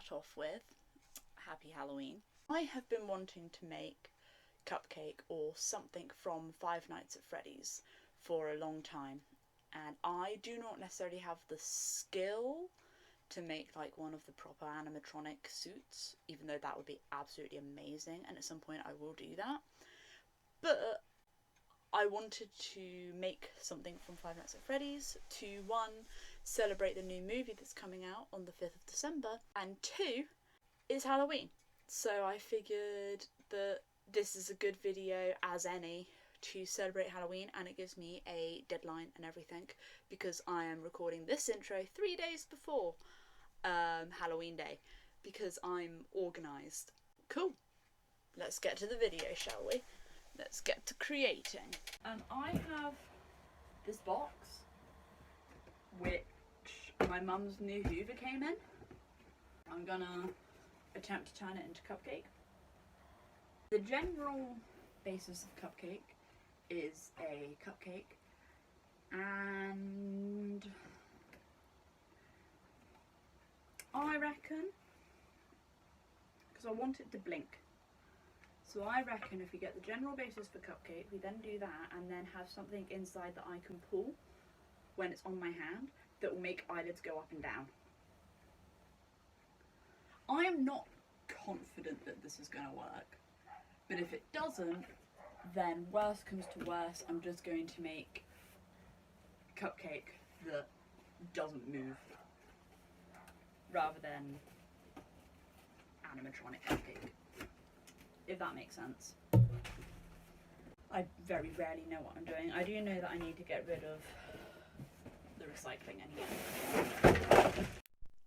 start off with, happy Halloween. I have been wanting to make Cupcake or something from Five Nights at Freddy's for a long time, and I do not necessarily have the skill to make like one of the proper animatronic suits, even though that would be absolutely amazing, and at some point I will do that. But I wanted to make something from Five Nights at Freddy's to, one, celebrate the new movie that's coming out on the 5th of December, and two, it's Halloween. So I figured that this is a good video as any to celebrate Halloween, and it gives me a deadline and everything because I am recording this intro 3 days before Halloween day because I'm organised. Cool. Let's get to the video, shall we? Let's get to creating. I have this box, which my mum's new Hoover came in. I'm gonna attempt to turn it into Cupcake. The general basis of Cupcake is a cupcake, and I reckon, because I want it to blink, so I reckon if we get the general basis for Cupcake, we then do that and then have something inside that I can pull when it's on my hand that will make eyelids go up and down. I am not confident that this is going to work, but if it doesn't, then worst comes to worst, I'm just going to make Cupcake that doesn't move rather than animatronic Cupcake, if that makes sense. I very rarely know what I'm doing. I do know that I need to get rid of the recycling anyway.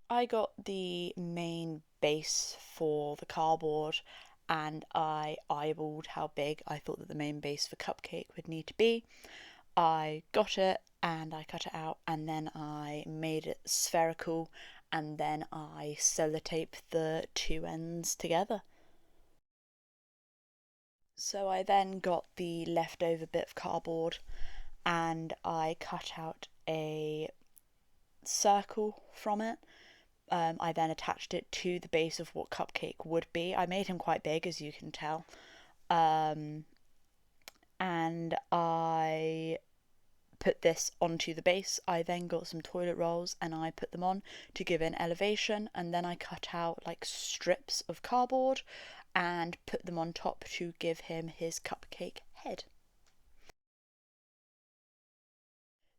I got the main base for the cardboard and I eyeballed how big I thought that the main base for Cupcake would need to be. I got it and I cut it out, and then I made it spherical, and then I sellotaped the two ends together. So I then got the leftover bit of cardboard and I cut out a circle from it. I then attached it to the base of what Cupcake would be. I made him quite big, as you can tell. And I put this onto the base. I then got some toilet rolls and I put them on to give it an elevation, and then I cut out like strips of cardboard and put them on top to give him his cupcake head.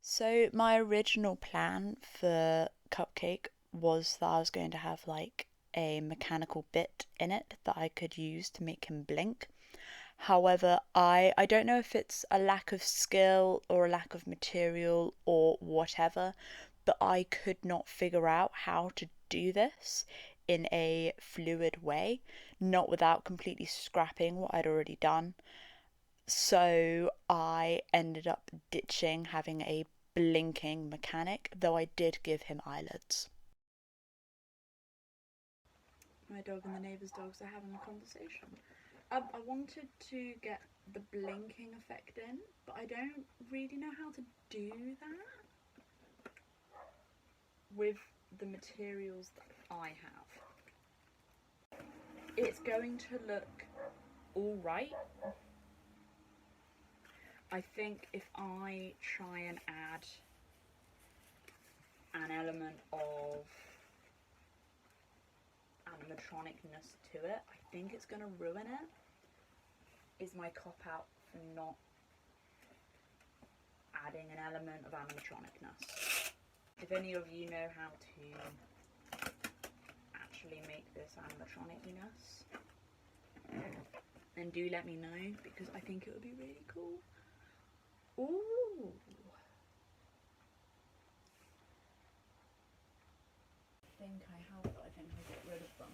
So my original plan for Cupcake was that I was going to have like a mechanical bit in it that I could use to make him blink. However, I don't know if it's a lack of skill or a lack of material or whatever, but I could not figure out how to do this in a fluid way, not without completely scrapping what I'd already done. So I ended up ditching having a blinking mechanic, though I did give him eyelids. My dog and the neighbour's dogs are having a conversation. I wanted to get the blinking effect in, but I don't really know how to do that with the materials that I have. It's going to look alright. I think if I try and add an element of animatronicness to it, I think it's going to ruin it. Is my cop out for not adding an element of animatronicness. If any of you know how to actually make this animatronicness, then do let me know, because I think it would be really cool. Ooh! I think I have, but I think I'll get rid of them.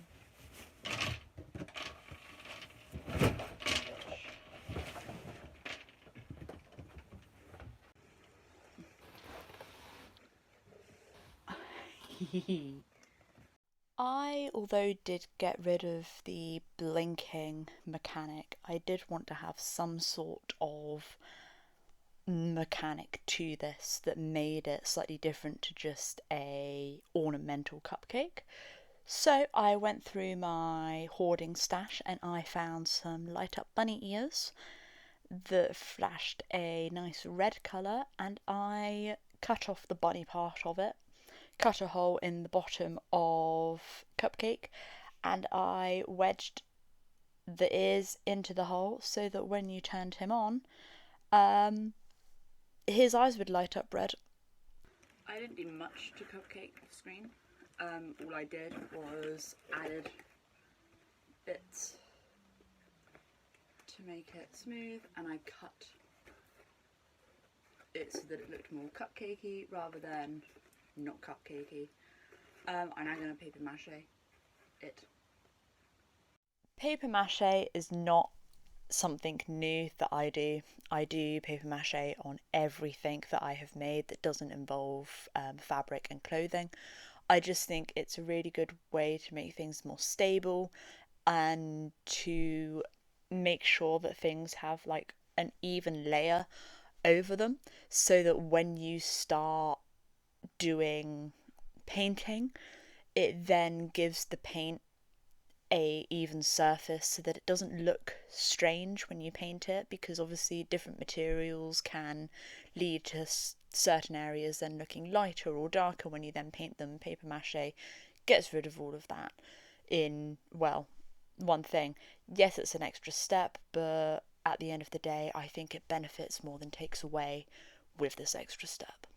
I, although did get rid of the blinking mechanic, I did want to have some sort of mechanic to this that made it slightly different to just a ornamental cupcake. So I went through my hoarding stash and I found some light up bunny ears that flashed a nice red colour, and I cut off the bunny part of it, cut a hole in the bottom of Cupcake, and I wedged the ears into the hole so that when you turned him on, his eyes would light up red. I didn't do much to Cupcake off screen. All I did was added bits to make it smooth, and I cut it so that it looked more cupcakey rather than not cupcakey. I'm now going to paper mache it. Paper mache is not something new that I do. I do paper mache on everything that I have made that doesn't involve fabric and clothing. I just think it's a really good way to make things more stable and to make sure that things have like an even layer over them, so that when you start doing painting, it then gives the paint a even surface so that it doesn't look strange when you paint it, because obviously different materials can lead to certain areas then looking lighter or darker when you then paint them. Paper mache gets rid of all of that in, well, one thing. Yes, it's an extra step, but at the end of the day, I think it benefits more than takes away with this extra step.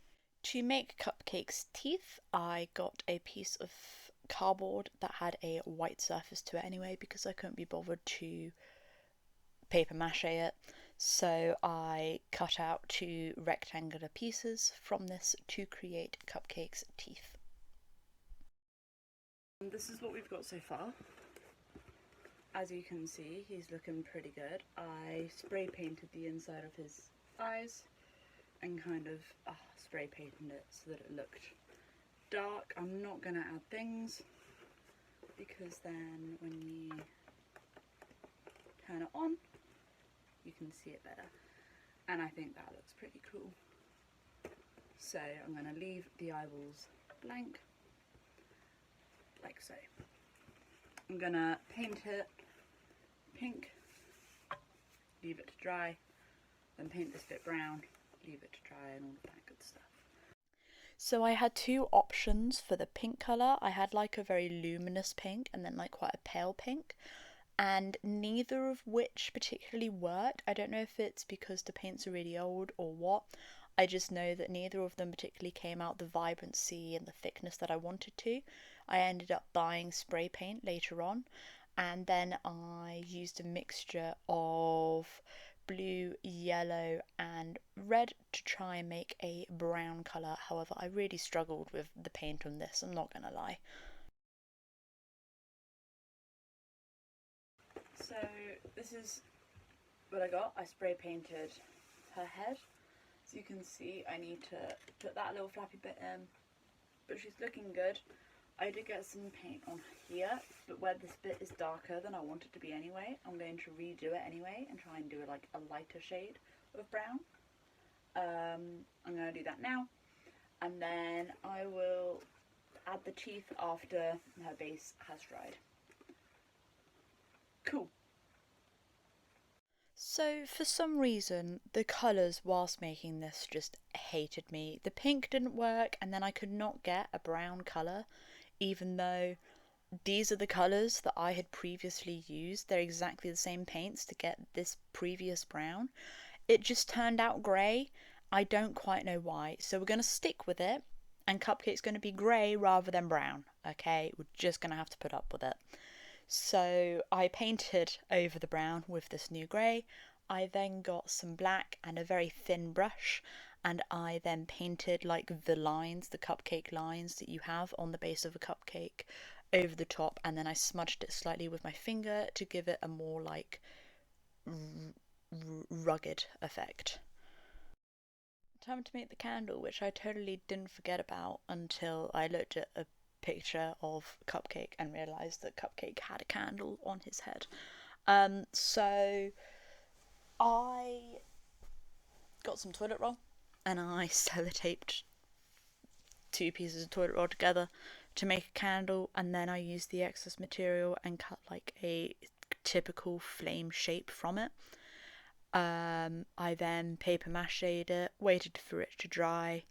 To make Cupcake's teeth, I got a piece of cardboard that had a white surface to it anyway, because I couldn't be bothered to paper mache it. So I cut out 2 rectangular pieces from this to create Cupcake's teeth. And this is what we've got so far. As you can see, he's looking pretty good. I spray painted the inside of his eyes and kind of spray painted it so that it looked dark. I'm not going to add things because then when you turn it on, you can see it better. And I think that looks pretty cool. So I'm going to leave the eyeballs blank, like so. I'm going to paint it pink, leave it to dry, then paint this bit brown, leave it to dry, and all of that good stuff. So I had 2 options for the pink colour. I had like a very luminous pink and then like quite a pale pink, and neither of which particularly worked. I don't know if it's because the paints are really old or what. I just know that neither of them particularly came out the vibrancy and the thickness that I wanted to. I ended up buying spray paint later on, and then I used a mixture of blue, yellow and red to try and make a brown colour. However, I really struggled with the paint on this, I'm not gonna lie. So this is what I got. I spray painted her head. As you can see, I need to put that little flappy bit in, but she's looking good. I did get some paint on here, but where this bit is darker than I want it to be anyway, I'm going to redo it anyway and try and do it like a lighter shade of brown. I'm going to do that now, and then I will add the teeth after her base has dried. Cool. So for some reason, the colours whilst making this just hated me. The pink didn't work, and then I could not get a brown colour, even though these are the colours that I had previously used. They're exactly the same paints to get this previous brown. It just turned out grey. I don't quite know why. So we're going to stick with it, and Cupcake's going to be grey rather than brown. Okay, we're just going to have to put up with it. So I painted over the brown with this new grey. I then got some black and a very thin brush, and I then painted like the lines, the cupcake lines that you have on the base of a cupcake over the top, and then I smudged it slightly with my finger to give it a more like rugged effect. Time to make the candle, which I totally didn't forget about until I looked at a picture of Cupcake and realised that Cupcake had a candle on his head. So I got some toilet roll and I sellotaped 2 pieces of toilet roll together to make a candle, and then I used the excess material and cut like a typical flame shape from it. I then paper mache'd it, waited for it to dry,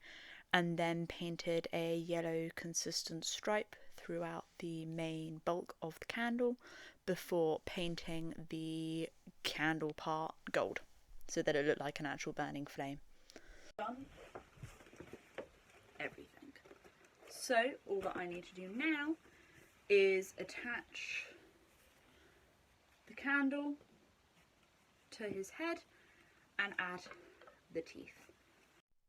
and then painted a yellow consistent stripe throughout the main bulk of the candle before painting the candle part gold so that it looked like an actual burning flame. Done everything. So all that I need to do now is attach the candle to his head and add the teeth.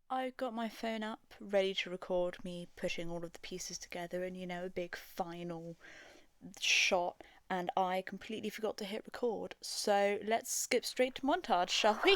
I've got my phone up ready to record me putting all of the pieces together in, you know, a big final shot, and I completely forgot to hit record. So let's skip straight to montage, shall we?